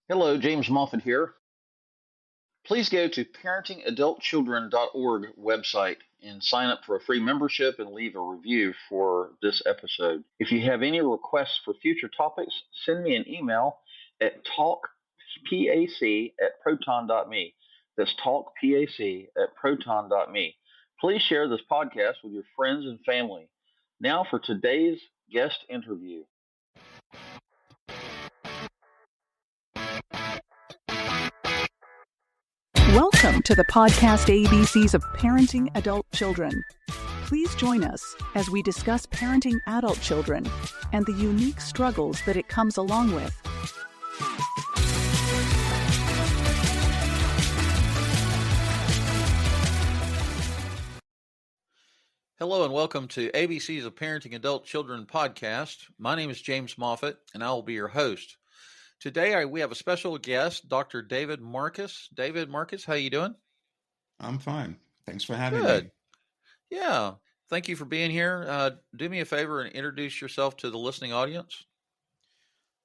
Hello, James Moffat here. Please go to parentingadultchildren.org website and sign up for a free membership and leave a review for this episode. If you have any requests for future topics, send me an email at talkpac@proton.me. That's talkpac@proton.me. Please share this podcast with your friends and family. Now for today's guest interview. Welcome to the podcast ABCs of Parenting Adult Children. Please join us as we discuss parenting adult children and the unique struggles that it comes along with. Hello and welcome to ABCs of Parenting Adult Children podcast. My name is James Moffat and I will be your host. Today we have a special guest, Dr. David Marcus. David Marcus, how you doing? I'm fine. Thanks for having Good. me. Yeah. Thank you for being here. Do me a favor and introduce yourself to the listening audience.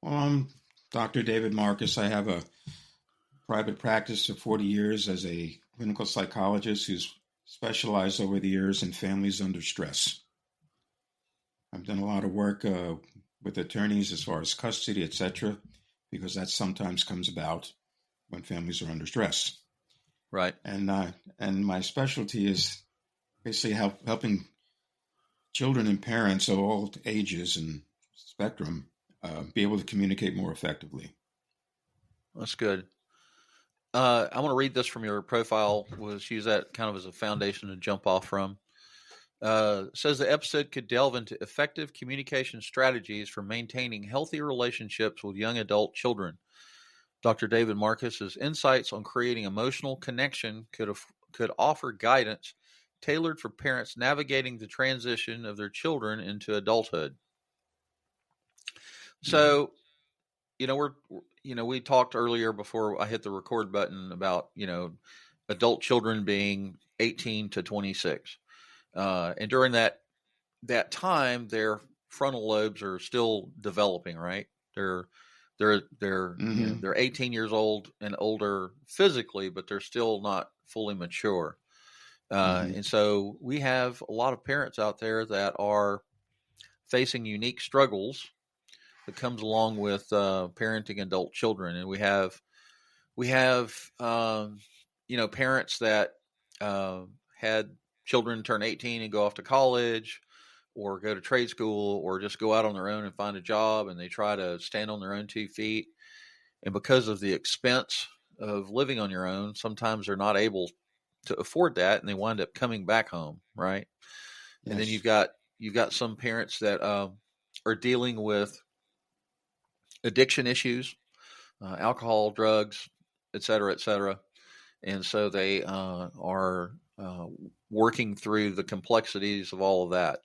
Well, I'm Dr. David Marcus. I have a private practice for 40 years as a clinical psychologist who's specialized over the years in families under stress. I've done a lot of work with attorneys as far as custody, etc., because that sometimes comes about when families are under stress. Right. And my specialty is basically helping children and parents of all ages and spectrum be able to communicate more effectively. That's good. I want to read this from your profile. We'll use that kind of as a foundation to jump off from. It says the episode could delve into effective communication strategies for maintaining healthy relationships with young adult children. Dr. David Marcus's insights on creating emotional connection could offer guidance tailored for parents navigating the transition of their children into adulthood. So, we talked earlier before I hit the record button about, adult children being 18 to 26. And during that time, their frontal lobes are still developing, right? They're 18 years old and older physically, but they're still not fully mature. And so we have a lot of parents out there that are facing unique struggles that comes along with parenting adult children. And we have parents that had children turn 18 and go off to college or go to trade school or just go out on their own and find a job, and they try to stand on their own 2 feet. And because of the expense of living on your own, sometimes they're not able to afford that, and they wind up coming back home, right? Yes. And then you've got some parents that are dealing with addiction issues, alcohol, drugs, et cetera, and so they are working through the complexities of all of that.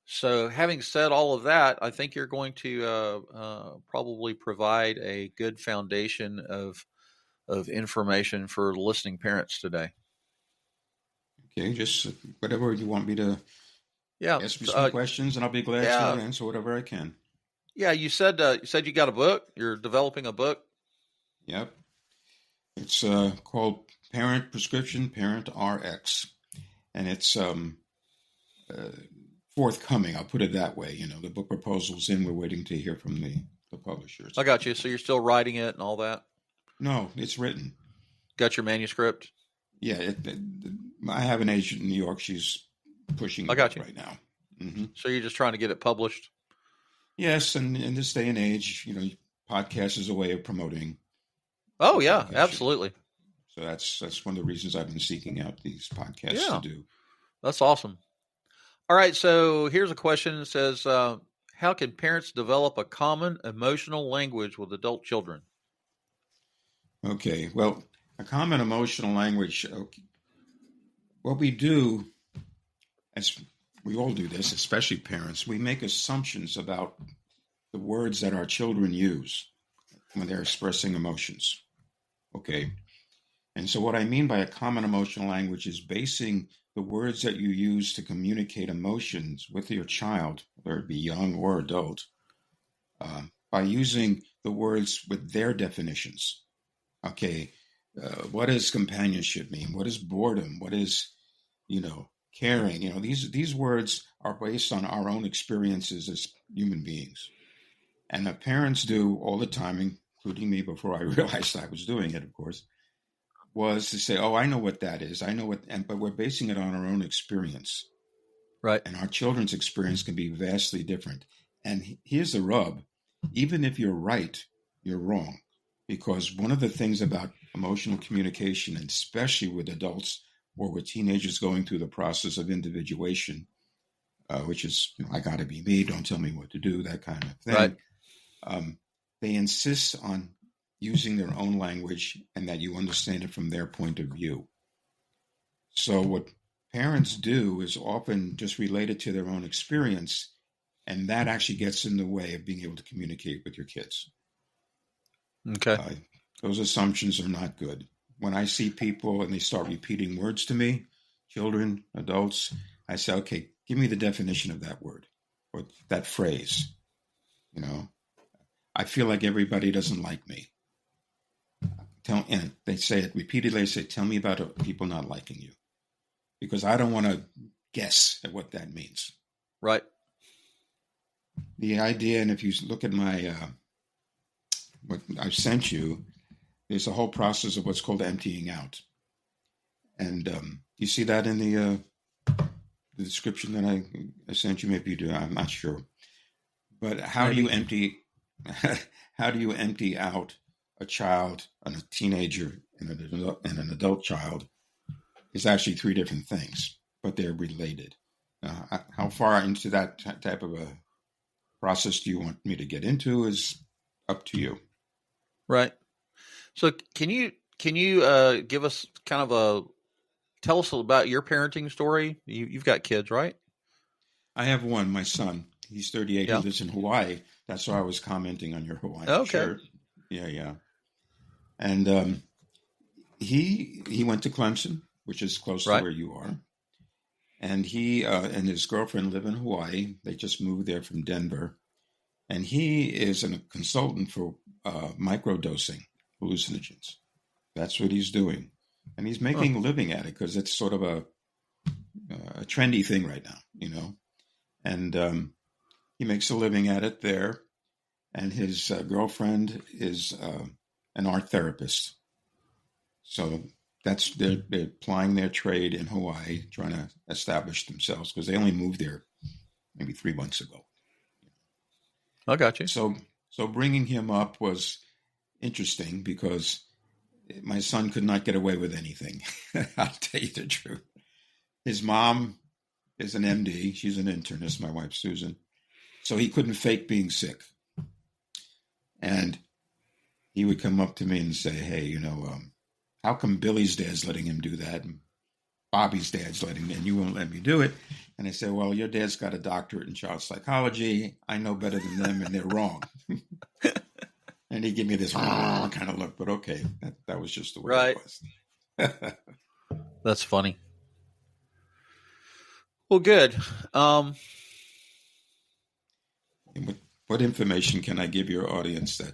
So having said all of that, I think you're going to probably provide a good foundation of information for listening parents today. Okay, just whatever you want me to ask me some questions, and I'll be glad to answer whatever I can. Yeah, you said you got a book. You're developing a book. Yep. It's called Parent Prescription, Parent RX, and it's forthcoming. I'll put it that way. The book proposal's in. We're waiting to hear from the publishers. I got you. So you're still writing it and all that? No, it's written. Got your manuscript? Yeah, I have an agent in New York. She's pushing it right now. Mm-hmm. So you're just trying to get it published? Yes, and in this day and age, podcast is a way of promoting. Oh yeah, absolutely. So that's one of the reasons I've been seeking out these podcasts to do. That's awesome. All right, so here's a question that says, how can parents develop a common emotional language with adult children? Okay, well, a common emotional language, what we do, as we all do this, especially parents, we make assumptions about the words that our children use when they're expressing emotions. Okay, and so what I mean by a common emotional language is basing the words that you use to communicate emotions with your child, whether it be young or adult, by using the words with their definitions. Okay, what does companionship mean? What is boredom? What is, caring? These words are based on our own experiences as human beings. And the parents do all the time, including me before I realized I was doing it, of course, was to say, oh, I know what that is. I know what, but we're basing it on our own experience. Right. And our children's experience can be vastly different. And here's the rub. Even if you're right, you're wrong. Because one of the things about emotional communication, and especially with adults or with teenagers going through the process of individuation, which is, I got to be me, don't tell me what to do, that kind of thing. Right. They insist on using their own language and that you understand it from their point of view. So what parents do is often just relate it to their own experience, and that actually gets in the way of being able to communicate with your kids. Okay. Those assumptions are not good. When I see people and they start repeating words to me, children, adults, I say, okay, give me the definition of that word or that phrase. I feel like everybody doesn't like me. And they say it repeatedly. They say, tell me about people not liking you. Because I don't want to guess at what that means. Right. The idea, and if you look at my, what I've sent you, there's a whole process of what's called emptying out. And you see that in the description that I sent you? Maybe you do. I'm not sure. But how do you empty out a child and a teenager and an adult child? Is actually three different things, but they're related. How far into that type of a process do you want me to get into is up to you. Right. So can you give us kind of tell us about your parenting story? You've got kids, right? I have one, my son. He's 38. Yeah. He lives in Hawaii. That's why I was commenting on your Hawaiian Okay. shirt. Yeah. And he went to Clemson, which is close right. to where you are. And he and his girlfriend live in Hawaii. They just moved there from Denver. And he is a consultant for microdosing hallucinogens. That's what he's doing. And he's making a living at it because it's sort of a trendy thing right now, And he makes a living at it there. And his girlfriend is an art therapist. So they're plying their trade in Hawaii, trying to establish themselves because they only moved there maybe 3 months ago. I got you. So bringing him up was interesting because my son could not get away with anything. I'll tell you the truth. His mom is an MD. She's an internist, my wife, Susan. So he couldn't fake being sick. And he would come up to me and say, hey, how come Billy's dad's letting him do that? And Bobby's dad's letting me, and you won't let me do it. And I said, well, your dad's got a doctorate in child psychology. I know better than them, and they're wrong. And he gave me this kind of look, but okay, that was just the way it was. That's funny. Well, good. What information can I give your audience that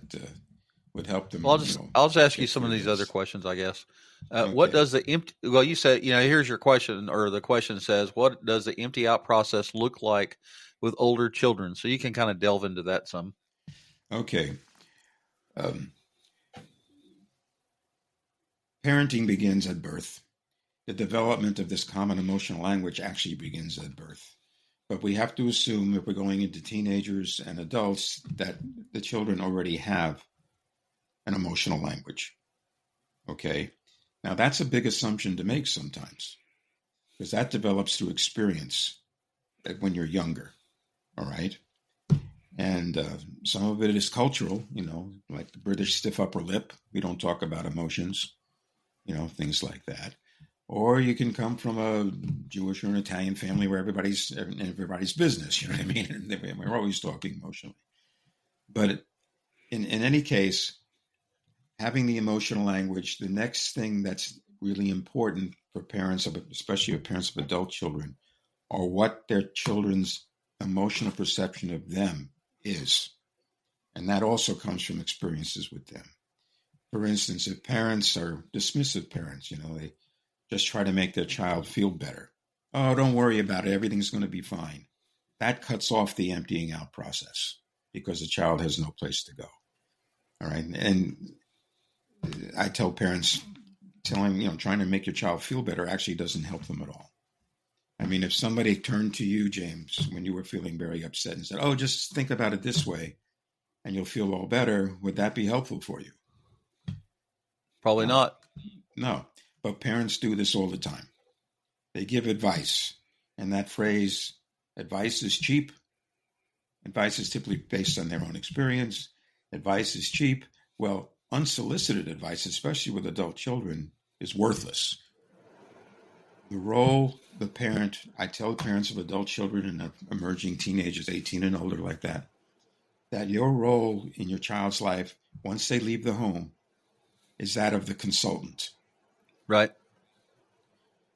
would help them? Well, I'll just ask you some of these other questions, I guess. What does the empty? Well, you said, here's your question, or the question says, what does the empty out process look like with older children? So you can kind of delve into that some. Okay. Parenting begins at birth. The development of this common emotional language actually begins at birth. But we have to assume if we're going into teenagers and adults that the children already have an emotional language. Okay? Now, that's a big assumption to make sometimes because that develops through experience when you're younger. All right? And some of it is cultural, like the British stiff upper lip. We don't talk about emotions, things like that. Or you can come from a Jewish or an Italian family where everybody's business, you know what I mean? And we're always talking emotionally. But in any case, having the emotional language, the next thing that's really important for parents, especially parents of adult children, are what their children's emotional perception of them is. And that also comes from experiences with them. For instance, if parents are dismissive parents, they just try to make their child feel better. Oh, don't worry about it. Everything's going to be fine. That cuts off the emptying out process because the child has no place to go. All right. And I tell parents, trying to make your child feel better actually doesn't help them at all. I mean, if somebody turned to you, James, when you were feeling very upset and said, oh, just think about it this way and you'll feel all better, would that be helpful for you? Probably not. No, but parents do this all the time. They give advice, and that phrase, advice is cheap. Advice is typically based on their own experience. Advice is cheap. Well, unsolicited advice, especially with adult children, is worthless. The role the parent, I tell parents of adult children and emerging teenagers, 18 and older like that your role in your child's life, once they leave the home, is that of the consultant. Right.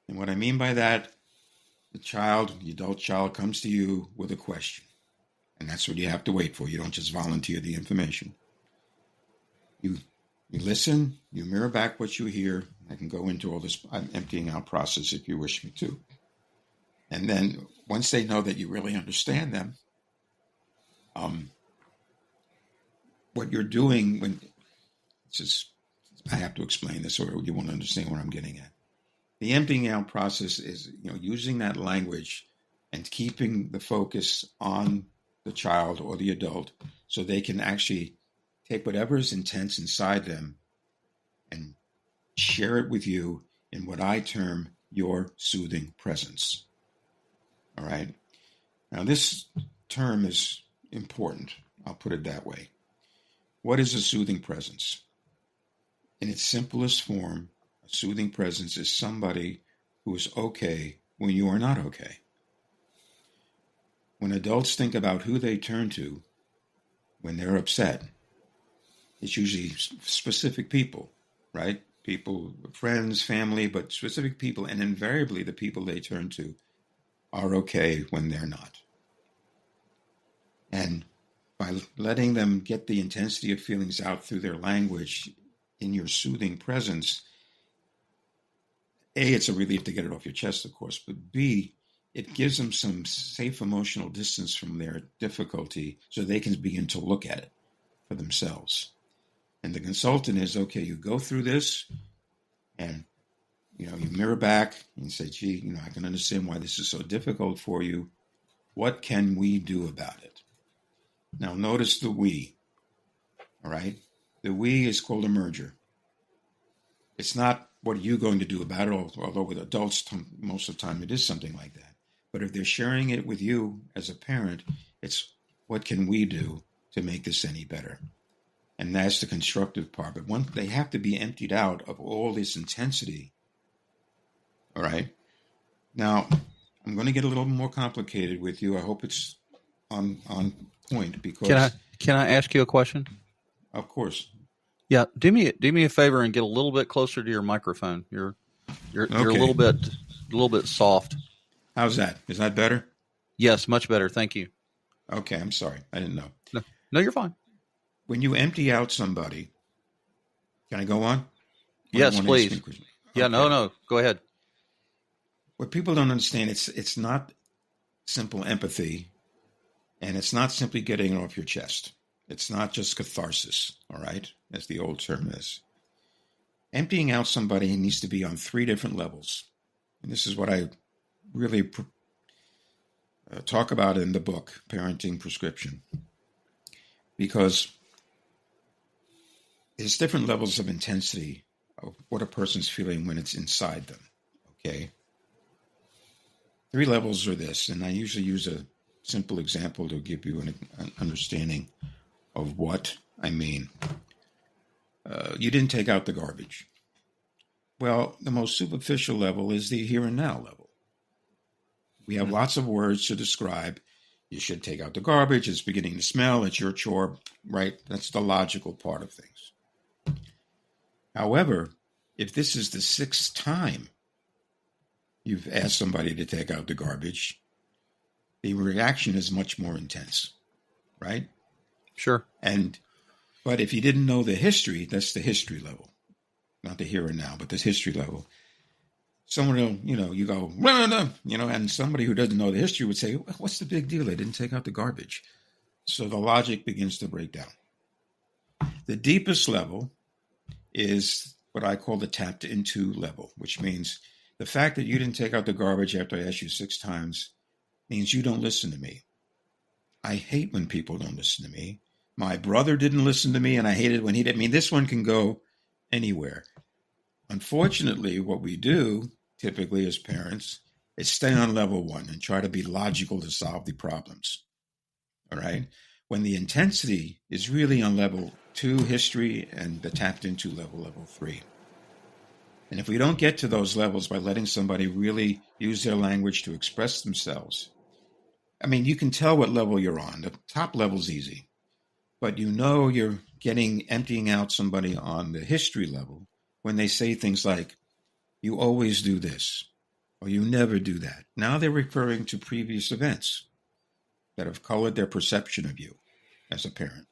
And what I mean by that, the adult child comes to you with a question. And that's what you have to wait for. You don't just volunteer the information. You listen, you mirror back what you hear. I can go into all this emptying out process if you wish me to. And then once they know that you really understand them, what you're doing I have to explain this or you won't understand what I'm getting at. The emptying out process is, using that language and keeping the focus on the child or the adult so they can actually take whatever is intense inside them and share it with you in what I term your soothing presence. All right. Now, this term is important. I'll put it that way. What is a soothing presence? In its simplest form, a soothing presence is somebody who is okay when you are not okay. When adults think about who they turn to when they're upset, it's usually specific people, right? People, friends, family, but specific people. And invariably, the people they turn to are okay when they're not. And by letting them get the intensity of feelings out through their language in your soothing presence, A, it's a relief to get it off your chest, of course, but B, it gives them some safe emotional distance from their difficulty so they can begin to look at it for themselves. And the consultant is, okay, you go through this and, you mirror back and say, gee, I can understand why this is so difficult for you. What can we do about it? Now, notice the we, all right? The we is called a merger. It's not what are you going to do about it, although with adults, most of the time it is something like that. But if they're sharing it with you as a parent, it's what can we do to make this any better? And that's the constructive part. But once they have to be emptied out of all this intensity, all right? Now, I'm going to get a little more complicated with you. I hope it's on point because... Can I ask you a question? Of course. Yeah, do me a favor and get a little bit closer to your microphone. You're okay. a little bit soft. How's that? Is that better? Yes, much better. Thank you. Okay, I'm sorry. I didn't know. No, you're fine. When you empty out somebody, can I go on? Yes, please. Okay. Yeah, no, go ahead. What people don't understand, it's not simple empathy, and it's not simply getting it off your chest. It's not just catharsis, all right, as the old term is. Emptying out somebody needs to be on 3 different levels. And this is what I really talk about in the book, Parenting Prescription. Because there's different levels of intensity of what a person's feeling when it's inside them, okay? 3 levels are this, and I usually use a simple example to give you an understanding of what I mean. You didn't take out the garbage. Well, the most superficial level is the here and now level. We have lots of words to describe. You should take out the garbage. It's beginning to smell. It's your chore, right? That's the logical part of things. However, if this is the 6th time you've asked somebody to take out the garbage, the reaction is much more intense, right? Sure. But if you didn't know the history, that's the history level, not the here and now, but the history level. Someone will, you go, and somebody who doesn't know the history would say, what's the big deal? They didn't take out the garbage. So the logic begins to break down. The deepest level is what I call the tapped into level, which means the fact that you didn't take out the garbage after I asked you 6 times means you don't listen to me. I hate when people don't listen to me. My brother didn't listen to me, and I hated when he didn't. I mean, this one can go anywhere. Unfortunately, what we do typically as parents is stay on level 1 and try to be logical to solve the problems. All right? When the intensity is really on level 2, history, and the tapped into level 3. And if we don't get to those levels by letting somebody really use their language to express themselves, I mean, you can tell what level you're on. The top level's easy, but you're emptying out somebody on the history level when they say things like, you always do this, or you never do that. Now they're referring to previous events that have colored their perception of you as a parent.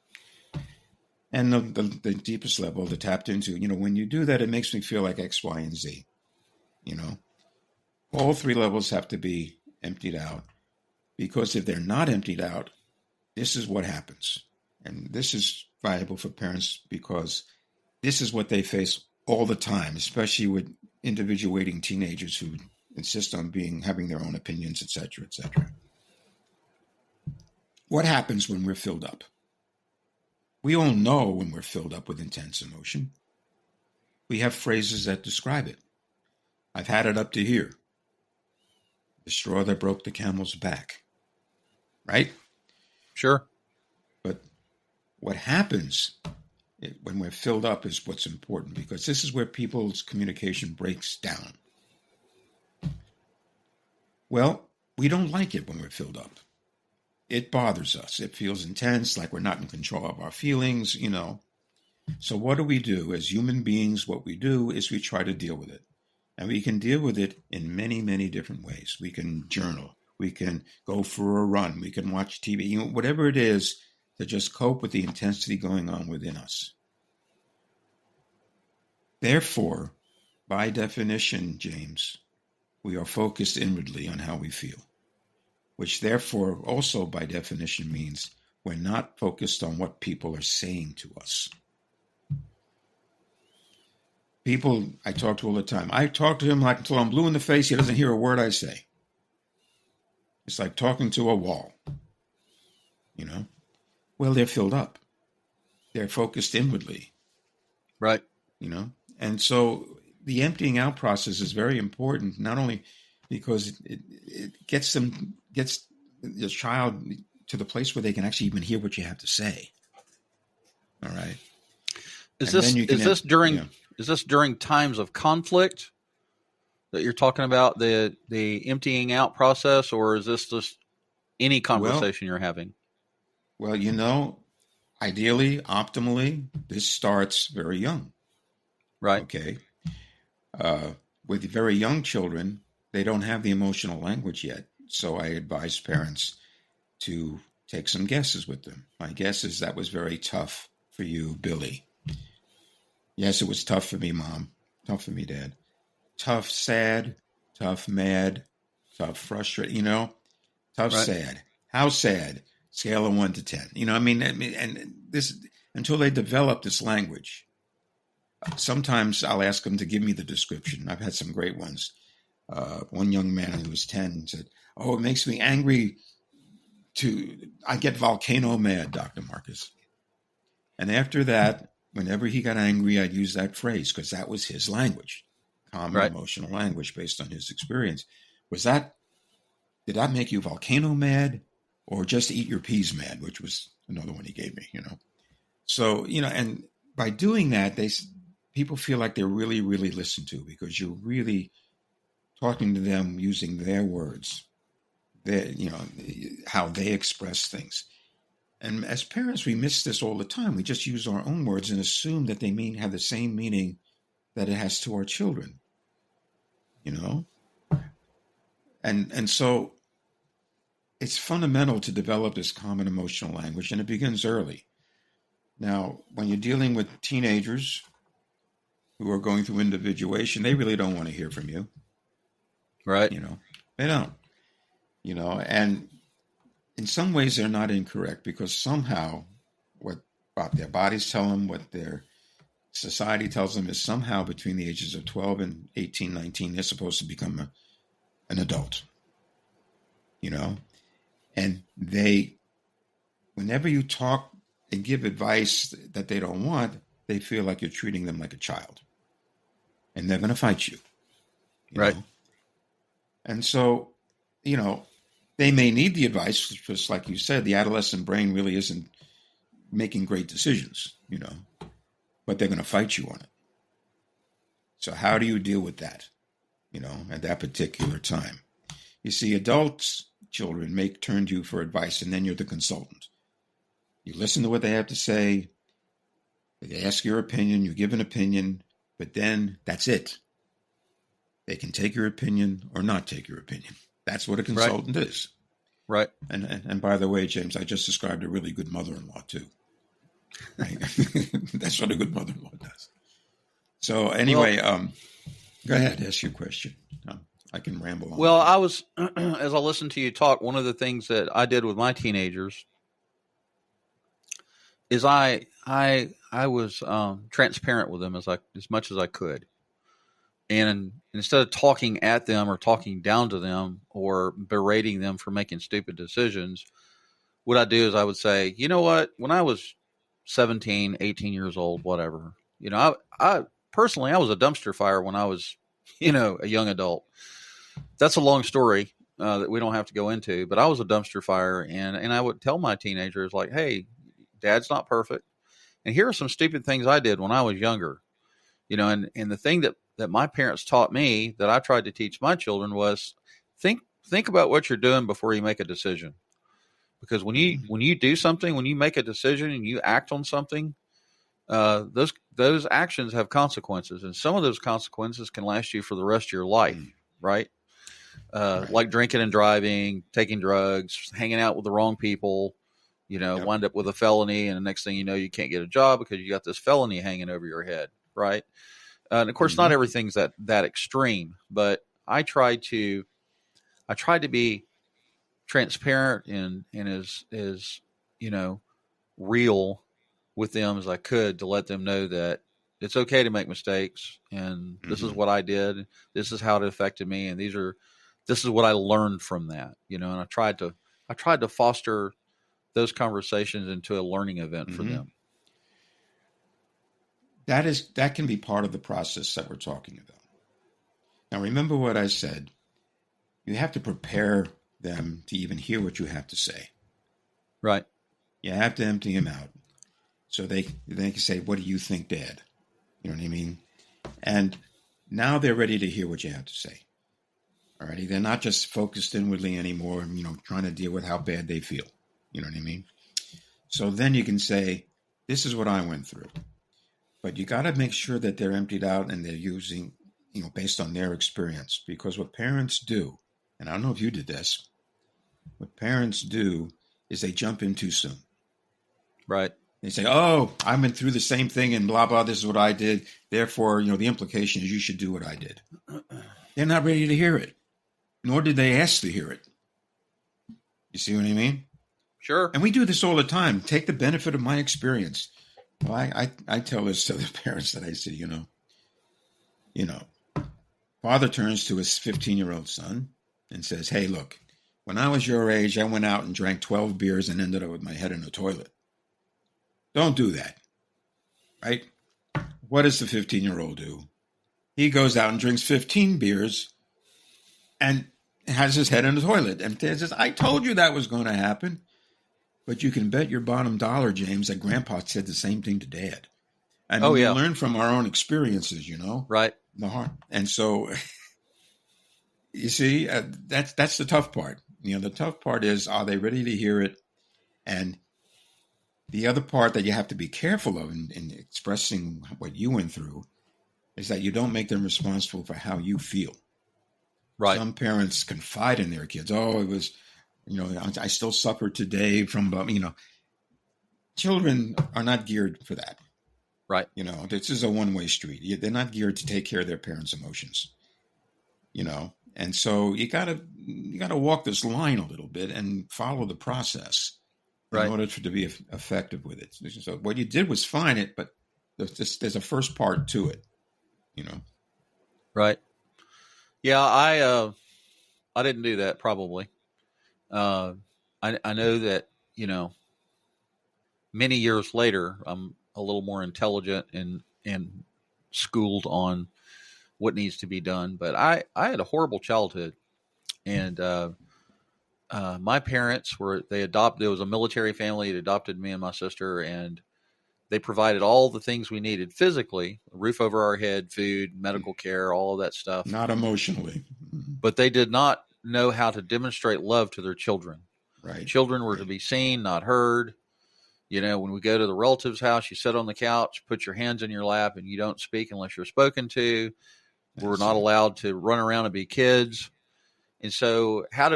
And the deepest level, the tapped into, when you do that, it makes me feel like X, Y, and Z. All 3 levels have to be emptied out, because if they're not emptied out, this is what happens. And this is valuable for parents because this is what they face all the time, especially with individuating teenagers who insist on having their own opinions, et cetera, et cetera. What happens when we're filled up? We all know when we're filled up with intense emotion. We have phrases that describe it. I've had it up to here. The straw that broke the camel's back. Right? Sure. But what happens when we're filled up is what's important, because this is where people's communication breaks down. Well, we don't like it when we're filled up. It bothers us. It feels intense, like we're not in control of our feelings, So what do? As human beings, what we do is we try to deal with it. And we can deal with it in many, many different ways. We can journal. We can go for a run. We can watch TV, whatever it is to just cope with the intensity going on within us. Therefore, by definition, James, we are focused inwardly on how we feel, which therefore also by definition means we're not focused on what people are saying to us. People I talk to all the time, I talk to him like until I'm blue in the face, he doesn't hear a word I say. It's like talking to a wall, Well, they're filled up. They're focused inwardly. Right. And so the emptying out process is very important, not only because it gets the child to the place where they can actually even hear what you have to say. All right. Is this during times of conflict that you're talking about, the emptying out process, or is this just any conversation you're having? Well, ideally, optimally, this starts very young. Right. Okay. With very young children, they don't have the emotional language yet. So I advise parents to take some guesses with them. My guess is that was very tough for you, Billy. Yes, it was tough for me, Mom. Tough for me, Dad. Tough, sad. Tough, mad. Tough, frustrated. Tough, right. Sad. How sad? Scale of 1 to 10. And this, until they develop this language, sometimes I'll ask them to give me the description. I've had some great ones. One young man who was 10 said, it makes me angry I get volcano mad, Dr. Marcus. And after that, whenever he got angry, I'd use that phrase because that was his language, common right. Emotional language based on his experience. Did that make you volcano mad or just eat your peas mad, which was another one he gave me, So, and by doing that, people feel like they're really, really listened to because you're really talking to them using their words, how they express things. And as parents, we miss this all the time. We just use our own words and assume that they have the same meaning that it has to our children, And so it's fundamental to develop this common emotional language, and it begins early. Now, when you're dealing with teenagers who are going through individuation, they really don't want to hear from you. Right. They don't. And in some ways they're not incorrect, because somehow what their bodies tell them, what their society tells them, is somehow between the ages of 12 and 18, 19, they're supposed to become an adult. And whenever you talk and give advice that they don't want, they feel like you're treating them like a child. And they're going to fight you. Right. And so, they may need the advice, just like you said, the adolescent brain really isn't making great decisions, but they're going to fight you on it. So how do you deal with that, at that particular time? You see, children may turn to you for advice, and then you're the consultant. You listen to what they have to say. They ask your opinion, you give an opinion, but then that's it. They can take your opinion or not take your opinion. That's what a consultant is. Right. And by the way, James, I just described a really good mother-in-law too. Right? That's what a good mother-in-law does. So anyway, go ahead, ask your question. I can ramble on. Well, as I listened to you talk, one of the things that I did with my teenagers is I was transparent with them as much as I could. And instead of talking at them or talking down to them or berating them for making stupid decisions, what I do is I would say, you know what, when I was 17, 18 years old, whatever, I personally, I was a dumpster fire when I was, a young adult. That's a long story that we don't have to go into, but I was a dumpster fire. And I would tell my teenagers, like, hey, dad's not perfect. And here are some stupid things I did when I was younger, and the thing that my parents taught me that I tried to teach my children was think about what you're doing before you make a decision. Because when you do something, when you make a decision and you act on something, those actions have consequences, and some of those consequences can last you for the rest of your life, right? Like drinking and driving, taking drugs, hanging out with the wrong people, wind up with a felony, and the next thing you know, you can't get a job because you got this felony hanging over your head, right? And of course, not everything's that extreme, but I tried to be transparent and as real with them as I could, to let them know that it's okay to make mistakes, and this is what I did, this is how it affected me, and this is what I learned from that, and I tried to foster those conversations into a learning event for them. That can be part of the process that we're talking about. Now, remember what I said. You have to prepare them to even hear what you have to say. Right. You have to empty them out so they can say, what do you think, Dad? You know what I mean? And now they're ready to hear what you have to say. All righty. They're not just focused inwardly anymore, trying to deal with how bad they feel. You know what I mean? So then you can say, this is what I went through. But you got to make sure that they're emptied out and they're using, based on their experience. Because what parents do, and I don't know if you did this, what parents do is they jump in too soon. Right. They say, oh, I went through the same thing and blah, blah, this is what I did. Therefore, the implication is you should do what I did. They're not ready to hear it, nor did they ask to hear it. You see what I mean? Sure. And we do this all the time. Take the benefit of my experience. Well, I tell this to the parents that I say, father turns to his 15-year-old son and says, hey, look, when I was your age, I went out and drank 12 beers and ended up with my head in a toilet. Don't do that, right? What does the 15-year-old do? He goes out and drinks 15 beers and has his head in the toilet. And Dad says, I told you that was going to happen. But you can bet your bottom dollar, James, that Grandpa said the same thing to Dad. I mean, we learn from our own experiences, Right. The heart. And so, you see, that's the tough part. The tough part is, are they ready to hear it? And the other part that you have to be careful of in expressing what you went through is that you don't make them responsible for how you feel. Right. Some parents confide in their kids. Oh, it was... I still suffer today from, children are not geared for that. Right. This is a one-way street. They're not geared to take care of their parents' emotions. And so you gotta walk this line a little bit and follow the process in order to be effective with it. So what you did was fine it, but there's a first part to it. Right. Yeah, I didn't do that probably. I know that, many years later, I'm a little more intelligent and schooled on what needs to be done. But I had a horrible childhood, and my parents it was a military family that adopted me and my sister, and they provided all the things we needed physically, a roof over our head, food, medical care, all of that stuff. Not emotionally. But they did not know how to demonstrate love to their children. Right. Children were to be seen, not heard. When we go to the relative's house, you sit on the couch, put your hands in your lap, and you don't speak unless you're spoken to. We're not allowed to run around and be kids. And so how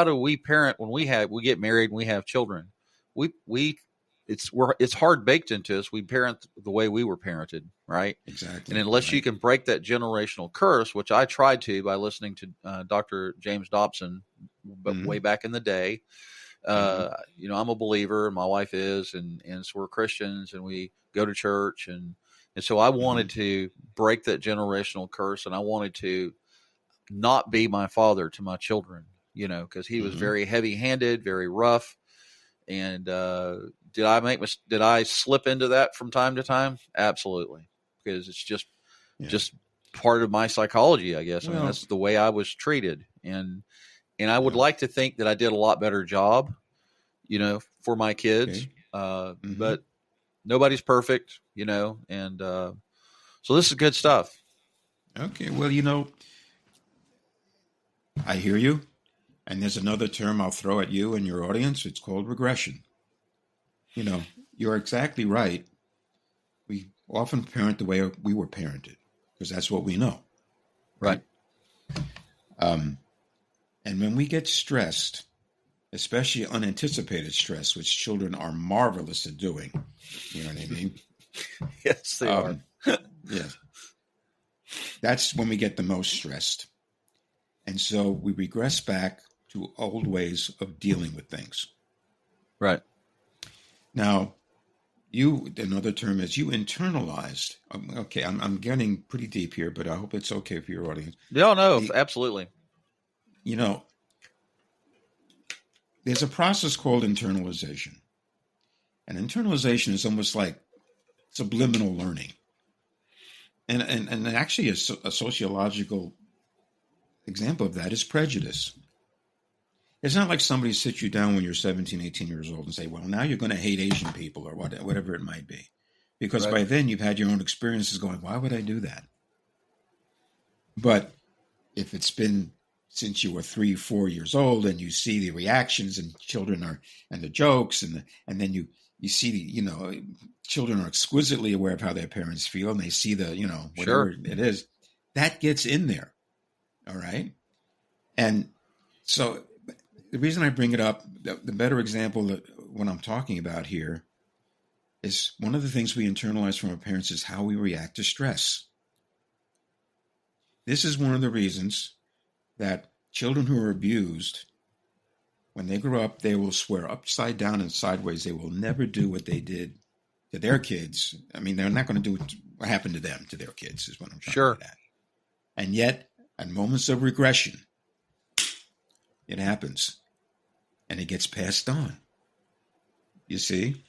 do we parent when we get married and we have children? It's hard baked into us. We parent the way we were parented, right? Exactly. And unless you can break that generational curse, which I tried to by listening to Dr. James Dobson, but way back in the day, I'm a believer, and my wife is, and so we're Christians, and we go to church, and so I wanted to break that generational curse, and I wanted to not be my father to my children, because he was very heavy-handed, very rough. And did I slip into that from time to time? Absolutely, because it's just part of my psychology, I guess. I mean, that's the way I was treated, and I would like to think that I did a lot better job, for my kids. Okay. But nobody's perfect, and so this is good stuff. Okay, well, I hear you. And there's another term I'll throw at you and your audience. It's called regression. You're exactly right. We often parent the way we were parented because that's what we know. Right. And when we get stressed, especially unanticipated stress, which children are marvelous at doing, you know what I mean? Yes, they are. Yes. That's when we get the most stressed. And so we regress back to old ways of dealing with things. Right. Now, another term is you internalized. Okay, I'm getting pretty deep here, but I hope it's okay for your audience. No, absolutely. There's a process called internalization. And internalization is almost like subliminal learning. And actually a sociological example of that is prejudice. It's not like somebody sits you down when you're 17, 18 years old and say, well, now you're going to hate Asian people or whatever it might be. Because by then you've had your own experiences going, why would I do that? But if it's been since you were 3, 4 years old and you see the reactions and children and the jokes and then you see children are exquisitely aware of how their parents feel and they see the, whatever it is, that gets in there. All right. And so the reason I bring it up, the better example that what I'm talking about here is one of the things we internalize from our parents is how we react to stress. This is one of the reasons that children who are abused, when they grow up, they will swear upside down and sideways. They will never do what they did to their kids. I mean, they're not going to do what happened to them, to their kids, is what I'm trying to get at. And yet, at moments of regression, it happens. And it gets passed on. You see?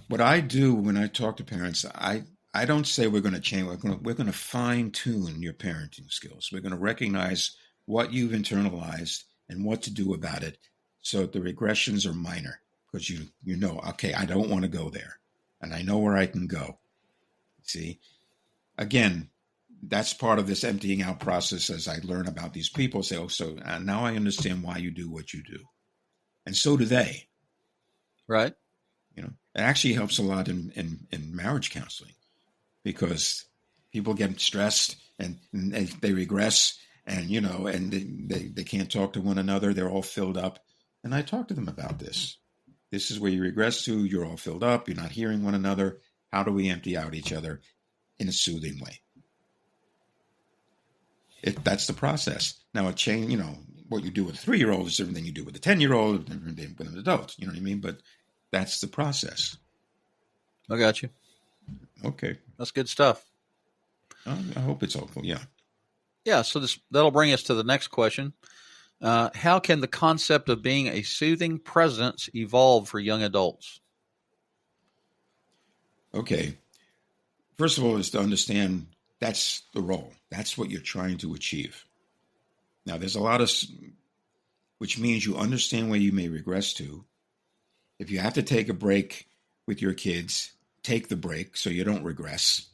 What I do when I talk to parents, I don't say we're going to change. We're going to fine-tune your parenting skills. We're going to recognize what you've internalized and what to do about it so that the regressions are minor. Because you know, okay, I don't want to go there. And I know where I can go. See? Again, that's part of this emptying out process as I learn about these people. Say, so now I understand why you do what you do. And so do they. Right. It actually helps a lot in marriage counseling because people get stressed and they regress and, and they can't talk to one another. They're all filled up. And I talk to them about this. This is where you regress to. You're all filled up. You're not hearing one another. How do we empty out each other in a soothing way? That's the process. Now, what you do with a 3-year-old is different than you do with a 10-year-old, different than with an adult. You know what I mean? But that's the process. I got you. Okay. That's good stuff. I hope it's helpful. Yeah. Yeah. So that'll bring us to the next question. How can the concept of being a soothing presence evolve for young adults? Okay. First of all, is to understand that's the role. That's what you're trying to achieve. Now, there's a lot of, which means you understand where you may regress to. If you have to take a break with your kids, take the break so you don't regress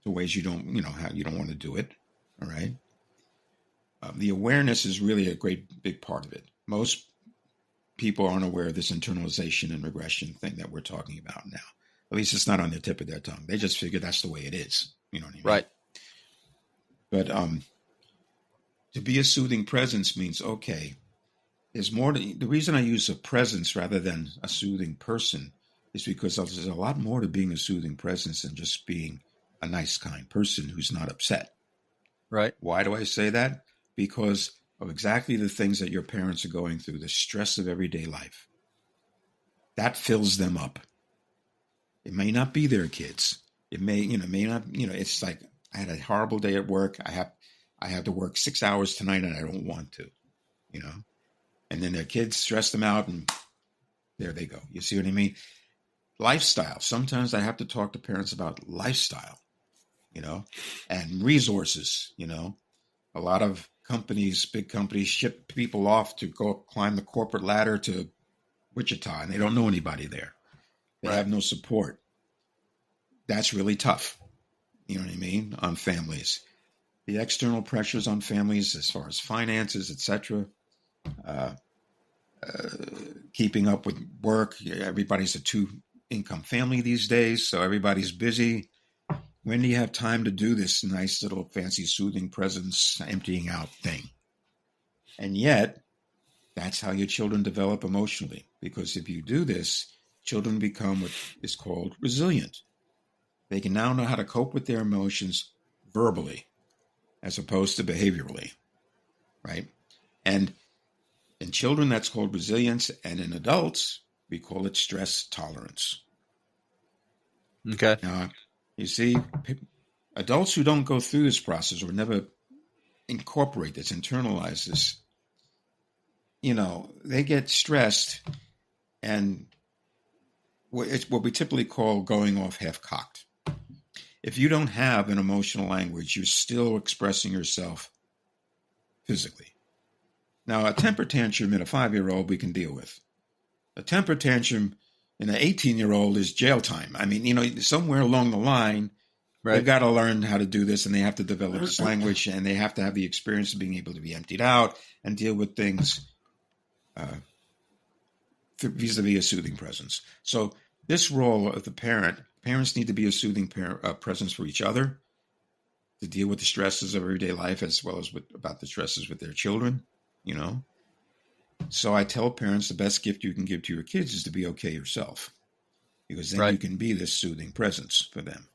to ways you don't want to do it. All right. The awareness is really a great big part of it. Most people aren't aware of this internalization and regression thing that we're talking about now. At least it's not on the tip of their tongue. They just figure that's the way it is. You know what I mean? Right. But to be a soothing presence means, okay, there's more to, the reason I use a presence rather than a soothing person is because there's a lot more to being a soothing presence than just being a nice, kind person who's not upset. Right. Why do I say that? Because of exactly the things that your parents are going through, the stress of everyday life. That fills them up. It may not be their kids. It may not, it's like, I had a horrible day at work. I have to work 6 hours tonight and I don't want to, and then their kids stress them out and there they go. You see what I mean? Lifestyle. Sometimes I have to talk to parents about lifestyle, and resources, a lot of big companies ship people off to go climb the corporate ladder to Wichita and they don't know anybody there. They have no support. That's really tough. You know what I mean? On families. The external pressures on families as far as finances, etc. Keeping up with work. Everybody's a 2-income family these days, so everybody's busy. When do you have time to do this nice little fancy soothing presence emptying out thing? And yet, that's how your children develop emotionally. Because if you do this, children become what is called resilient. They can now know how to cope with their emotions verbally as opposed to behaviorally, right? And in children, that's called resilience. And in adults, we call it stress tolerance. Okay. Now, you see, adults who don't go through this process or never incorporate this, internalize this, they get stressed and it's what we typically call going off half-cocked. If you don't have an emotional language, you're still expressing yourself physically. Now, a temper tantrum in a 5-year-old we can deal with. A temper tantrum in an 18-year-old is jail time. I mean, somewhere along the line, they've got to learn how to do this and they have to develop this language and they have to have the experience of being able to be emptied out and deal with things vis-a-vis a soothing presence. So this role of the parents need to be a soothing presence for each other to deal with the stresses of everyday life as well as about the stresses with their children, So I tell parents the best gift you can give to your kids is to be okay yourself, because then you can be this soothing presence for them,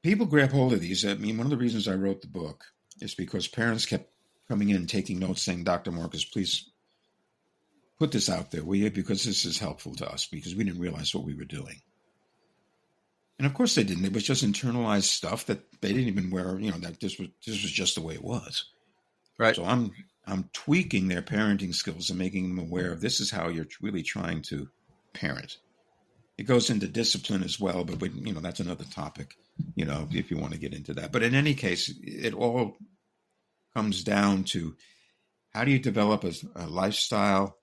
People grab hold of these. I mean, one of the reasons I wrote the book is because parents kept coming in and taking notes saying, Dr. Marcus, please put this out there, will you? Because this is helpful to us because we didn't realize what we were doing. And of course they didn't. It was just internalized stuff that they didn't even wear, that this was just the way it was. Right. So I'm tweaking their parenting skills and making them aware of this is how you're really trying to parent. It goes into discipline as well, but that's another topic, if you want to get into that. But in any case, it all comes down to how do you develop a lifestyle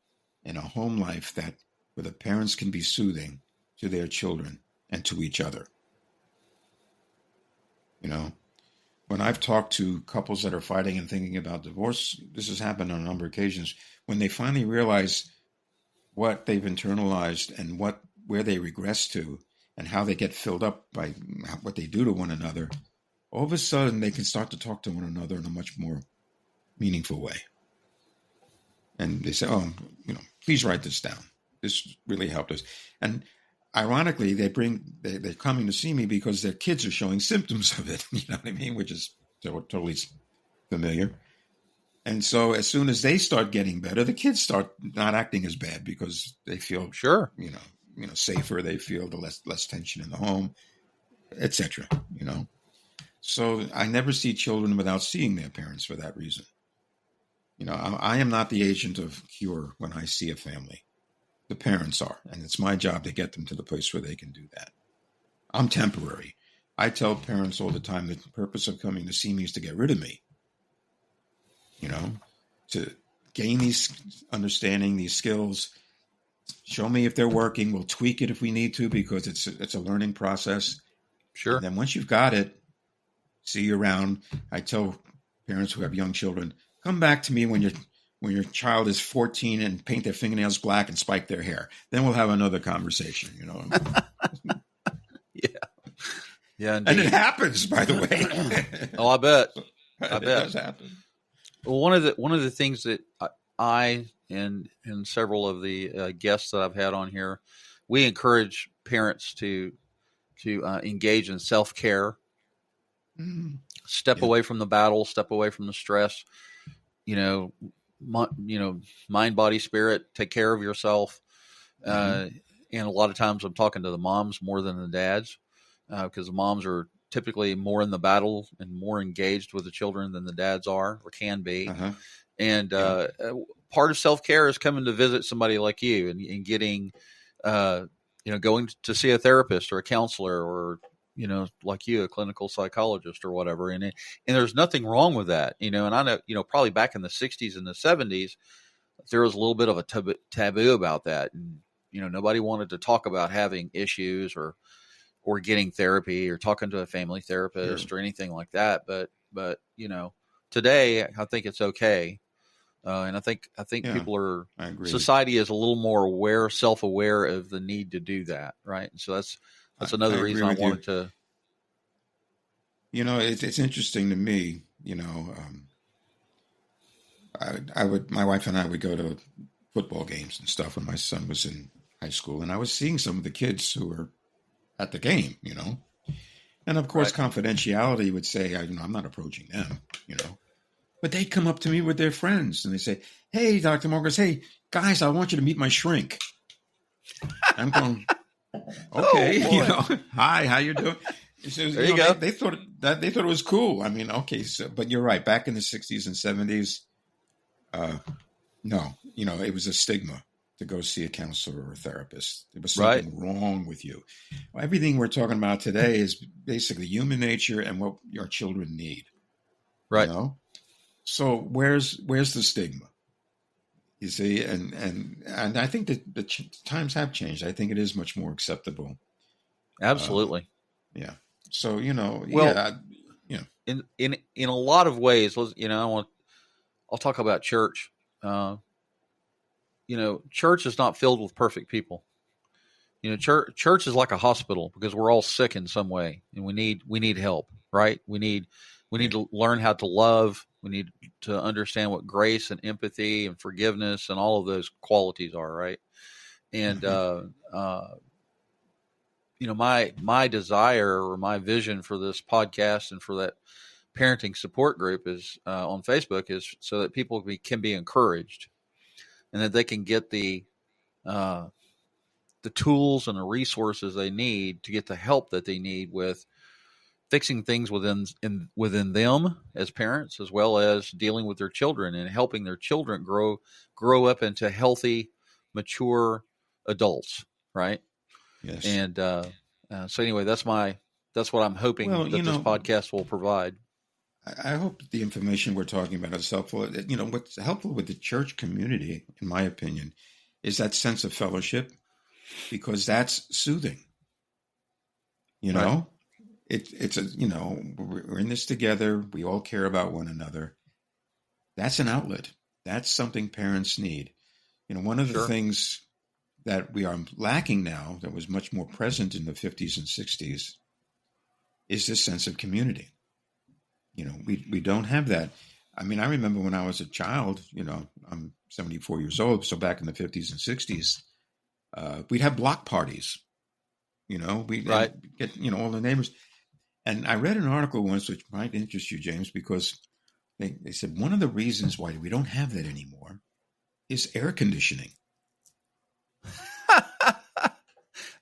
and a home life where the parents can be soothing to their children and to each other. When I've talked to couples that are fighting and thinking about divorce, this has happened on a number of occasions. When they finally realize what they've internalized and where they regress to and how they get filled up by what they do to one another, all of a sudden they can start to talk to one another in a much more meaningful way. And they say, oh, please write this down. This really helped us. And ironically, they're coming to see me because their kids are showing symptoms of it, you know what I mean? Which is totally familiar. And so as soon as they start getting better, the kids start not acting as bad because they feel, Sure. safer. They feel the less tension in the home, etc. So I never see children without seeing their parents for that reason. I am not the agent of cure when I see a family. The parents are, and it's my job to get them to the place where they can do that. I'm temporary. I tell parents all the time that the purpose of coming to see me is to get rid of me. To gain these understanding, these skills, show me if they're working. We'll tweak it if we need to because it's a learning process. Sure. And then once you've got it, see you around. I tell parents who have young children, come back to me when your child is 14 and paint their fingernails black and spike their hair. Then we'll have another conversation, Yeah. Yeah, indeed. And it happens, by the way. Oh, I bet. It does happen. Well, one of the things that I and several of the guests that I've had on here, we encourage parents to engage in self-care, step away from the battle, step away from the stress, mind, body, spirit, take care of yourself. And a lot of times I'm talking to the moms more than the dads, because the moms are typically more in the battle and more engaged with the children than the dads are or can be. And part of self-care is coming to visit somebody like you and getting, going to see a therapist or a counselor or, like you, a clinical psychologist or whatever. And there's nothing wrong with that, and I know, probably back in the 60s and the 70s, there was a little bit of a taboo about that. And, nobody wanted to talk about having issues or getting therapy or talking to a family therapist or anything like that. But today I think it's okay. And I think people are, society is a little more self-aware of the need to do that. Right. And so that's another reason I wanted to. It's interesting to me, my wife and I would go to football games and stuff when my son was in high school, and I was seeing some of the kids who were at the game, and of course, confidentiality would say, I'm not approaching them, but they'd come up to me with their friends and they say, hey, Dr. Morgan, hey guys, I want you to meet my shrink. I'm going, okay, hi, how you doing? So, there you go. They thought it was cool. I mean, okay, but you're right. Back in the 60s and 70s, no, it was a stigma to go see a counselor or a therapist. There was something wrong with you. Everything we're talking about today is basically human nature and what your children need. Right. So where's the stigma? You see, and I think that the times have changed. I think it is much more acceptable. Absolutely. Yeah. So, in a lot of ways, I'll talk about church. Church is not filled with perfect people. Church is like a hospital because we're all sick in some way and we need help, right? We need to learn how to love. We need to understand what grace and empathy and forgiveness and all of those qualities are, right? And, my desire or my vision for this podcast and for that parenting support group is on Facebook is so that people can be encouraged and that they can get the tools and the resources they need to get the help that they need with fixing things within them as parents, as well as dealing with their children and helping their children grow up into healthy, mature adults. Right. Yes. And so anyway, that's what I'm hoping that this podcast will provide. I hope the information we're talking about is helpful. What's helpful with the church community, in my opinion, is that sense of fellowship, because that's soothing. Right. It's we're in this together. We all care about one another. That's an outlet. That's something parents need. One of the things that we are lacking now that was much more present in the 50s and 60s is this sense of community. We don't have that. I mean, I remember when I was a child, I'm 74 years old. So back in the 50s and 60s, we'd have block parties, we'd Right. get, all the neighbors. And I read an article once, which might interest you, James, because they said one of the reasons why we don't have that anymore is air conditioning.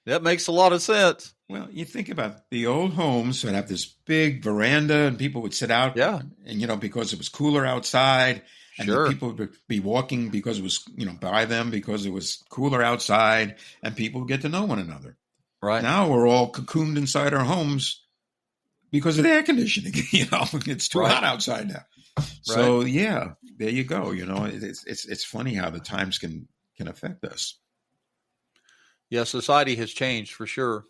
That makes a lot of sense. Well, you think about the old homes that have this big veranda and people would sit out, Yeah. and, because it was cooler outside, and Sure. the people would be walking because it was, by them because it was cooler outside, and people would get to know one another. Right. Now we're all cocooned inside our homes because of the air conditioning. It's too hot outside now. So yeah, there you go. It's funny how the times can affect us. Yeah, society has changed for sure.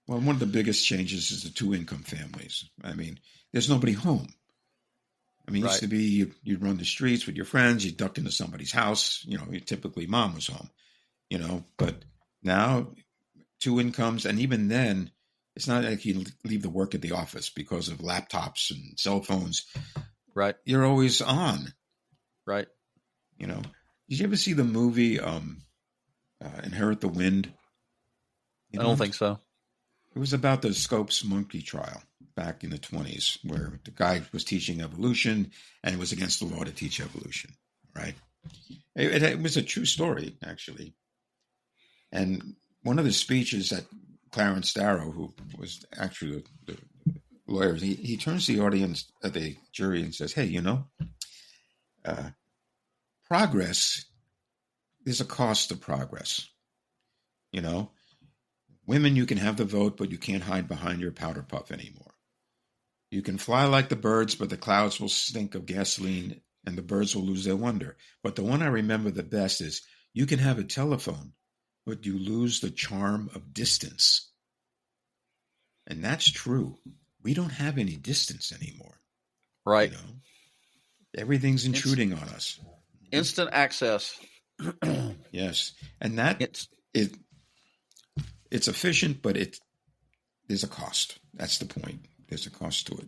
Well, one of the biggest changes is the two-income families. I mean, there's nobody home. I mean, it used to be you'd run the streets with your friends, you'd duck into somebody's house. Typically mom was home. But now two incomes, and even then, it's not like you leave the work at the office because of laptops and cell phones. Right. You're always on. Right. Did you ever see the movie Inherit the Wind? I don't think so. It was about the Scopes monkey trial back in the 1920s, where the guy was teaching evolution, and it was against the law to teach evolution, right? It was a true story, actually. And one of the speeches that Clarence Darrow, who was actually the lawyer, he turns to the audience, the jury, and says, hey, progress, there's a cost to progress. Women, you can have the vote, but you can't hide behind your powder puff anymore. You can fly like the birds, but the clouds will stink of gasoline and the birds will lose their wonder. But the one I remember the best is, you can have a telephone, but you lose the charm of distance. And that's true. We don't have any distance anymore. Right. Everything's intruding on us. Instant access. Yes. And that it's efficient, but there's a cost. That's the point. There's a cost to it.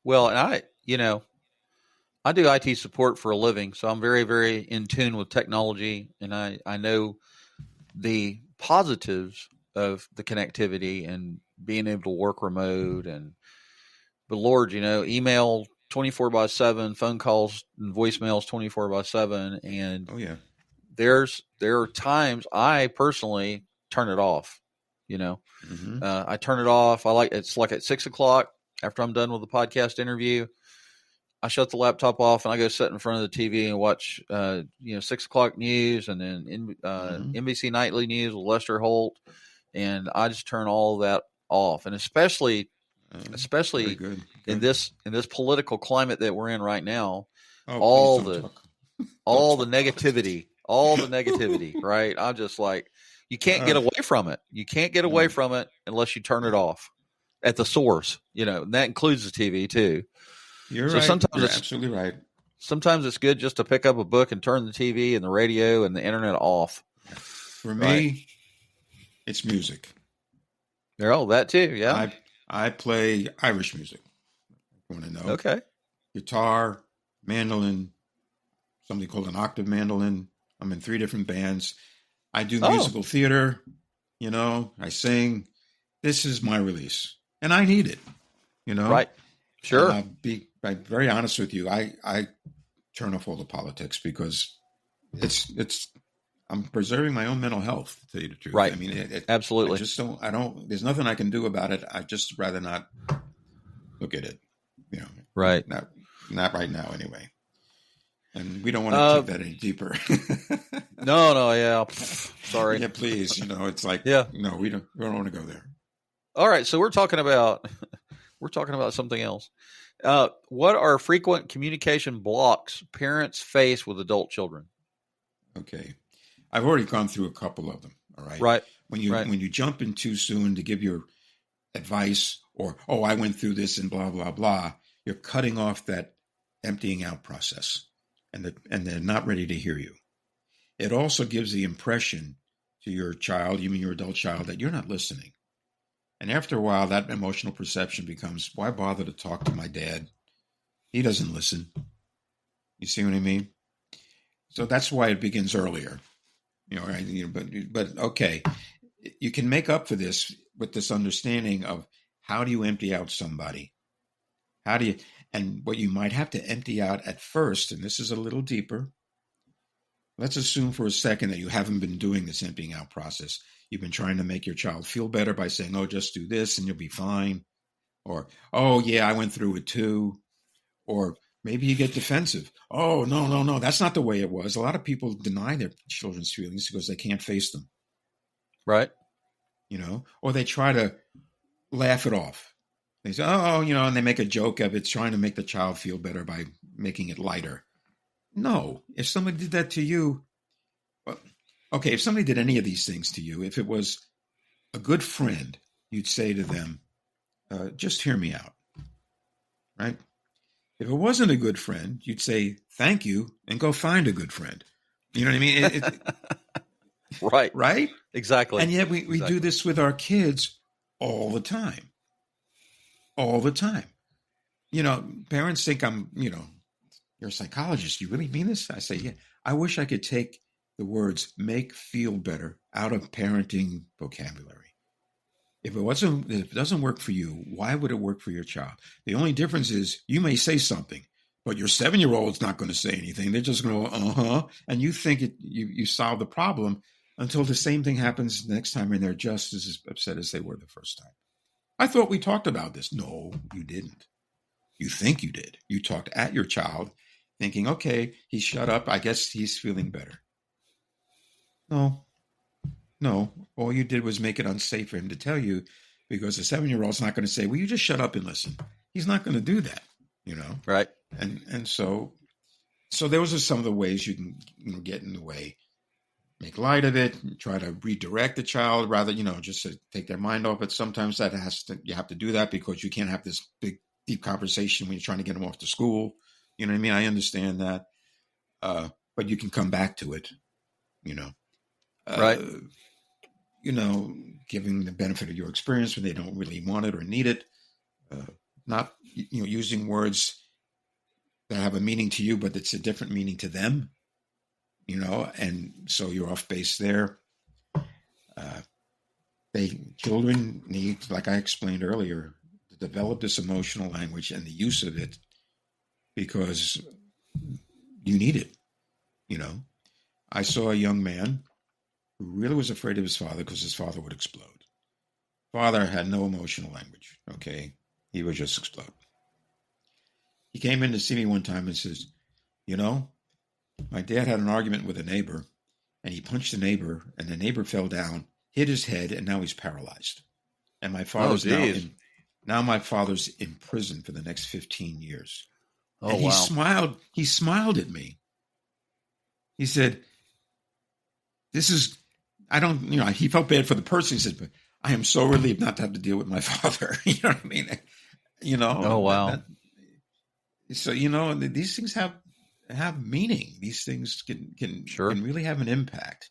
Well, and I do IT support for a living, so I'm very, very in tune with technology, and I know the positives of the connectivity and being able to work remote. But Lord, email 24/7, phone calls and voicemails 24/7, and oh yeah, there are times I personally turn it off. I turn it off. It's like at 6:00 after I'm done with the podcast interview, I shut the laptop off and I go sit in front of the TV and watch, 6:00 news, and then NBC Nightly News with Lester Holt, and I just turn all of that off. And especially good. in this political climate that we're in right now, all the negativity, right? I'm just like, you can't get away from it. You can't get away from it unless you turn it off at the source, and that includes the TV too. You're absolutely right. Sometimes it's good just to pick up a book and turn the TV and the radio and the internet off. For me, it's music. That too, yeah. I play Irish music. You want to know? Okay. Guitar, mandolin, something called an octave mandolin. I'm in 3 different bands. I do musical theater. I sing. This is my release, and I need it. Right. Sure. And I'll be very honest with you. I turn off all the politics because I'm preserving my own mental health, to tell you the truth. Right. I mean, absolutely. There's nothing I can do about it. I just rather not look at it, Right. Not right now anyway. And we don't want to take that any deeper. No. Yeah. Sorry. Yeah, please. It's like, yeah. No, we don't want to go there. All right. So we're talking about something else. What are frequent communication blocks parents face with adult children? Okay. I've already gone through a couple of them. All right. Right. When you jump in too soon to give your advice, or, I went through this and blah, blah, blah, you're cutting off that emptying out process, and they're not ready to hear you. It also gives the impression to your child, even your adult child, that you're not listening. And after a while, that emotional perception becomes, why bother to talk to my dad? He doesn't listen. You see what I mean? So that's why it begins earlier. Right? But okay, you can make up for this with this understanding of how do you empty out somebody? How do you, and what you might have to empty out at first, and this is a little deeper. Let's assume for a second that you haven't been doing this emptying out process. You've been trying to make your child feel better by saying, oh, just do this and you'll be fine. Or, oh, yeah, I went through it too. Or maybe you get defensive. Oh, no, that's not the way it was. A lot of people deny their children's feelings because they can't face them. Right. Or they try to laugh it off. They say, oh, and they make a joke of it, trying to make the child feel better by making it lighter. No, if somebody did that to you, okay, if somebody did any of these things to you, if it was a good friend, you'd say to them, just hear me out, right? If it wasn't a good friend, you'd say, thank you, and go find a good friend. You know what I mean? Right. Right? Exactly. And yet we do this with our kids all the time. All the time. Parents think I'm, you're a psychologist. You really mean this? I say, yeah. I wish I could take the words make feel better out of parenting vocabulary. If it doesn't work for you, why would it work for your child? The only difference is you may say something, but your 7-year-old's not going to say anything. They're just going to go, and you think you solve the problem until the same thing happens next time and they're just as upset as they were the first time. I thought we talked about this. No, you didn't. You think you did. You talked at your child thinking, okay, he shut up. I guess he's feeling better. No. All you did was make it unsafe for him to tell you because the 7-year-old's not going to say, well, you just shut up and listen. He's not going to do that, Right. And so those are some of the ways you can get in the way. Make light of it, try to redirect the child rather, just to take their mind off it. Sometimes you have to do that because you can't have this big, deep conversation when you're trying to get them off to school. You know what I mean? I understand that. But you can come back to it, Right. Giving the benefit of your experience when they don't really want it or need it. Not, using words that have a meaning to you, but it's a different meaning to them. And so you're off base there. Children need, like I explained earlier, to develop this emotional language and the use of it because you need it. I saw a young man who really was afraid of his father because his father would explode. Father had no emotional language. Okay. He would just explode. He came in to see me one time and says, my dad had an argument with a neighbor and he punched the neighbor and the neighbor fell down, hit his head, and now he's paralyzed. And my father's now my father's in prison for the next 15 years. Oh, and he smiled at me. He said, he felt bad for the person. He said, but I am so relieved not to have to deal with my father. You know what I mean? Oh, wow. So, these things have meaning. These things can really have an impact.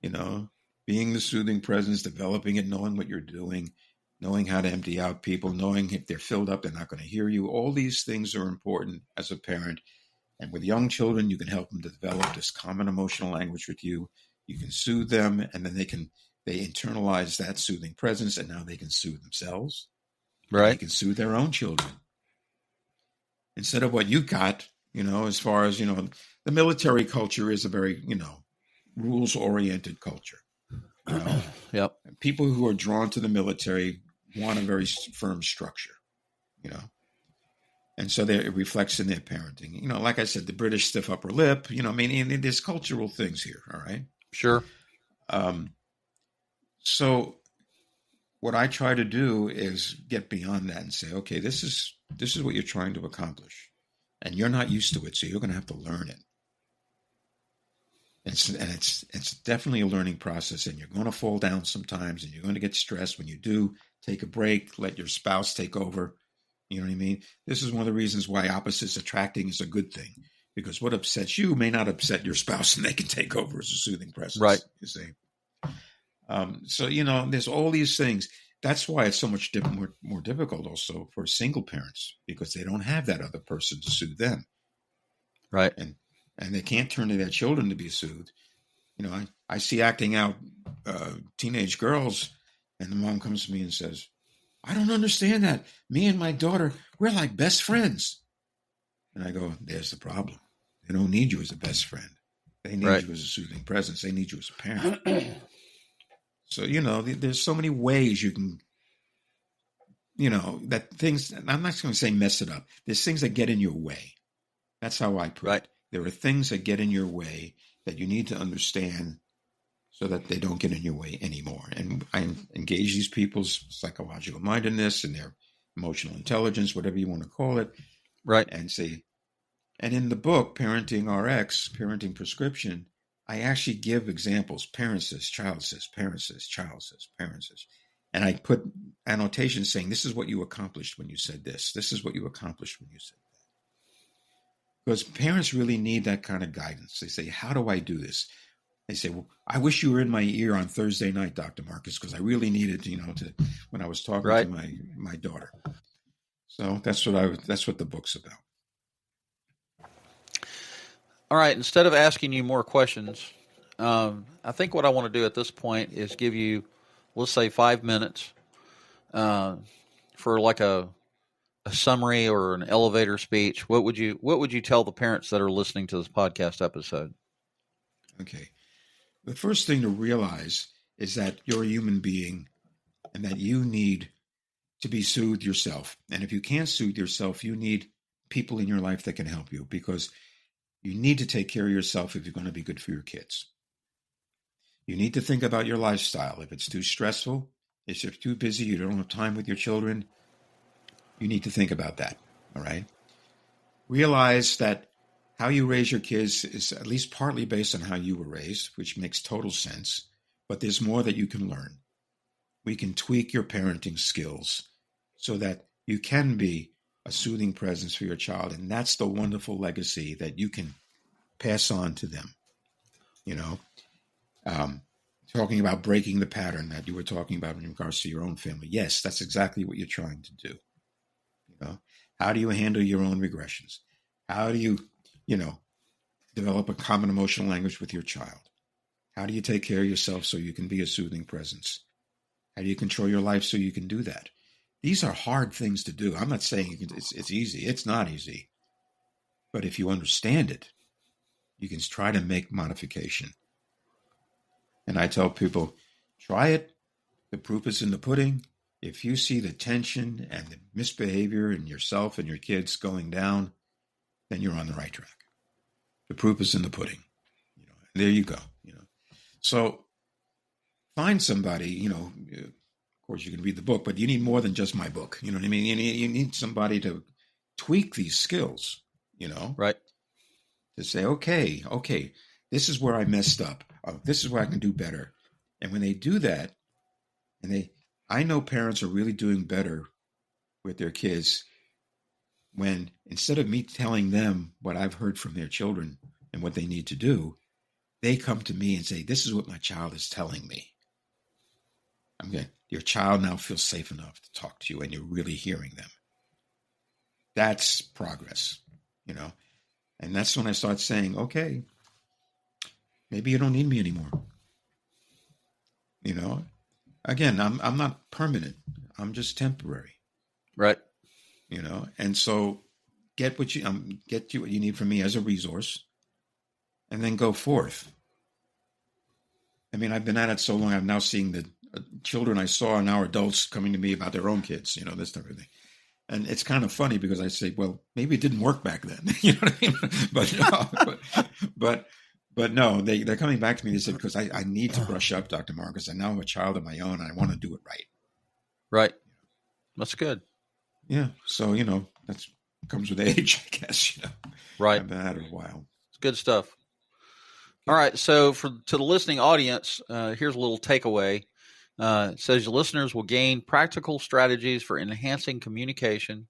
Being the soothing presence, developing it, knowing what you're doing, knowing how to empty out people, knowing if they're filled up, they're not going to hear you. All these things are important as a parent. And with young children, you can help them to develop this common emotional language with you. You can soothe them, and then they internalize that soothing presence, and now they can soothe themselves. Right. They can soothe their own children. Instead of what you got, as far as, the military culture is a very, rules-oriented culture. Yep. People who are drawn to the military want a very firm structure, And so it reflects in their parenting. Like I said, the British stiff upper lip, there's cultural things here, all right? Sure. So what I try to do is get beyond that and say, okay, this is what you're trying to accomplish. And you're not used to it, so you're going to have to learn it. It's definitely a learning process, and you're going to fall down sometimes, and you're going to get stressed. When you do, take a break, let your spouse take over. You know what I mean? This is one of the reasons why opposites attracting is a good thing, because what upsets you may not upset your spouse, and they can take over as a soothing presence. Right. You see. So, there's all these things. that's why it's so much more difficult also for single parents, because they don't have that other person to soothe them. Right. And they can't turn to their children to be soothed. I see acting out teenage girls, and the mom comes to me and says, I don't understand that. Me and my daughter, we're like best friends. And I go, there's the problem. They don't need you as a best friend. They need you as a soothing presence. They need you as a parent. So, there's so many ways you can, that things, I'm not going to say mess it up. There's things that get in your way. That's how I put it. There are things that get in your way that you need to understand so that they don't get in your way anymore. And I engage these people's psychological mindedness and their emotional intelligence, whatever you want to call it. Right. And in the book, Parenting RX, Parenting Prescription, I actually give examples. Parent says, child says, parent says, child says, parent says. And I put annotations saying, this is what you accomplished when you said this. This is what you accomplished when you said that. Because parents really need that kind of guidance. They say, how do I do this? They say, well, I wish you were in my ear on Thursday night, Dr. Marcus, because I really needed, when I was talking to my daughter. So that's what the book's about. All right. Instead of asking you more questions, I think what I want to do at this point is give you, let's say, 5 minutes for like a summary or an elevator speech. What would you tell the parents that are listening to this podcast episode? Okay. The first thing to realize is that you're a human being and that you need to be soothed yourself. And if you can't soothe yourself, you need people in your life that can help you, because you need to take care of yourself if you're going to be good for your kids. You need to think about your lifestyle. If it's too stressful, if you're too busy, you don't have time with your children, you need to think about that. All right. Realize that how you raise your kids is at least partly based on how you were raised, which makes total sense, but there's more that you can learn. We can tweak your parenting skills so that you can be a soothing presence for your child. And that's the wonderful legacy that you can pass on to them. Talking about breaking the pattern that you were talking about in regards to your own family. Yes, that's exactly what you're trying to do. How do you handle your own regressions? How do you, develop a common emotional language with your child? How do you take care of yourself so you can be a soothing presence? How do you control your life so you can do that? These are hard things to do. I'm not saying it's easy. It's not easy. But if you understand it, you can try to make modification. And I tell people, try it. The proof is in the pudding. If you see the tension and the misbehavior in yourself and your kids going down, then you're on the right track. The proof is in the pudding. And there you go. So find somebody, of course you can read the book, but you need more than just my book. You know what I mean? You need somebody to tweak these skills, Right. To say, okay, this is where I messed up. This is where I can do better. And when they do that, I know parents are really doing better with their kids when, instead of me telling them what I've heard from their children and what they need to do, they come to me and say, this is what my child is telling me. Your child now feels safe enough to talk to you and you're really hearing them. That's progress, And that's when I start saying, okay, maybe you don't need me anymore. Again, I'm not permanent. I'm just temporary. Right. And so get what you need from me as a resource, and then go forth. I've been at it so long. I'm now seeing the children I saw are now adults coming to me about their own kids. This type of thing. And it's kind of funny because I say, well, maybe it didn't work back then. You know what I mean? But no, they're coming back to me. They said, because I need to brush up, Dr. Marcus. I now have a child of my own and I want to do it right. Right. That's good. Yeah. So, that's comes with age, I guess, Right. I've been at it a while. It's good stuff. All right. So to the listening audience, here's a little takeaway. It says your listeners will gain practical strategies for enhancing communication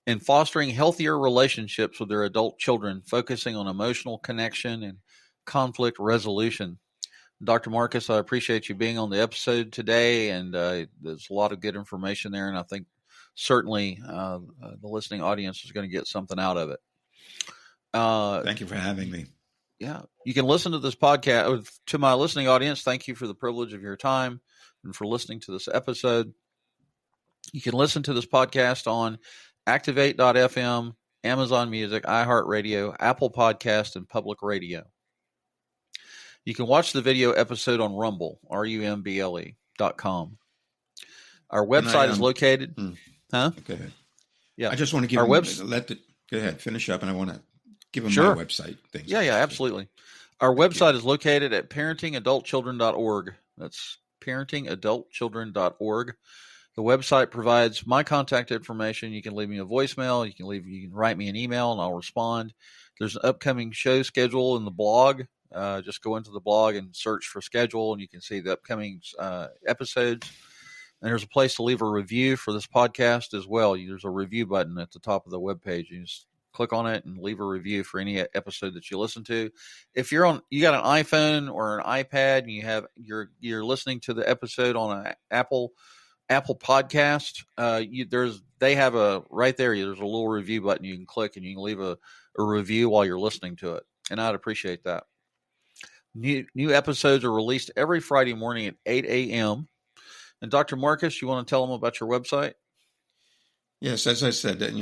and fostering healthier relationships with their adult children, focusing on emotional connection and conflict resolution. Dr. Marcus, I appreciate you being on the episode today, and there's a lot of good information there, and I think certainly the listening audience is going to get something out of it. Thank you for having me. Yeah, you can listen to this podcast. To my listening audience, thank you for the privilege of your time and for listening to this episode. You can listen to this podcast on Activate.fm, Amazon Music, iHeartRadio, Apple Podcast, and Public Radio. You can watch the video episode on Rumble, rumble.com. Our website is located. Go ahead. Yeah. I just want to give our website. Go ahead, finish up, and I want to give them my website things. Yeah, absolutely. Our website is located at parentingadultchildren.org. That's parentingadultchildren.org. The website provides my contact information. You can leave me a voicemail. You can write me an email, and I'll respond. There's an upcoming show schedule in the blog. Just go into the blog and search for schedule, and you can see the upcoming episodes. And there's a place to leave a review for this podcast as well. There's a review button at the top of the webpage. You just click on it and leave a review for any episode that you listen to. If you got an iPhone or an iPad and you're listening to the episode on an Apple Podcast, they have right there. There's a little review button you can click, and you can leave a review while you're listening to it, and I'd appreciate that. New episodes are released every Friday morning at 8 a.m. And Dr. Marcus, you want to tell them about your website? Yes, as I said, I'm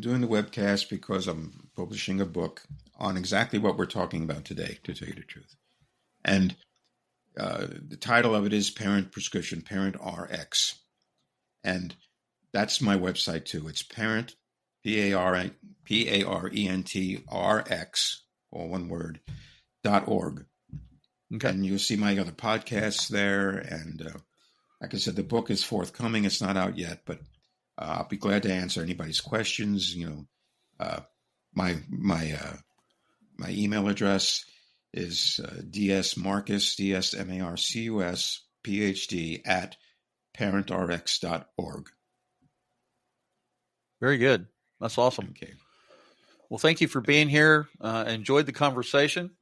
doing the webcast because I'm publishing a book on exactly what we're talking about today, to tell you the truth. And the title of it is Parent Prescription, Parent RX. And that's my website too. It's Parent, PARENT, all one word, .org. Okay. And you'll see my other podcasts there. And like I said, the book is forthcoming. It's not out yet, but I'll be glad to answer anybody's questions. My email address is dsmarcus, DSMARCUS, PhD at parentrx.org. Very good. That's awesome. Okay. Well, thank you for being here. Enjoyed the conversation.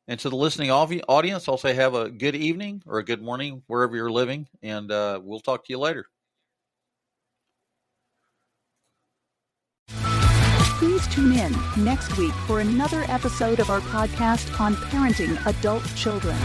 And to the listening audience, I'll say have a good evening or a good morning wherever you're living, and we'll talk to you later. Please tune in next week for another episode of our podcast on parenting adult children.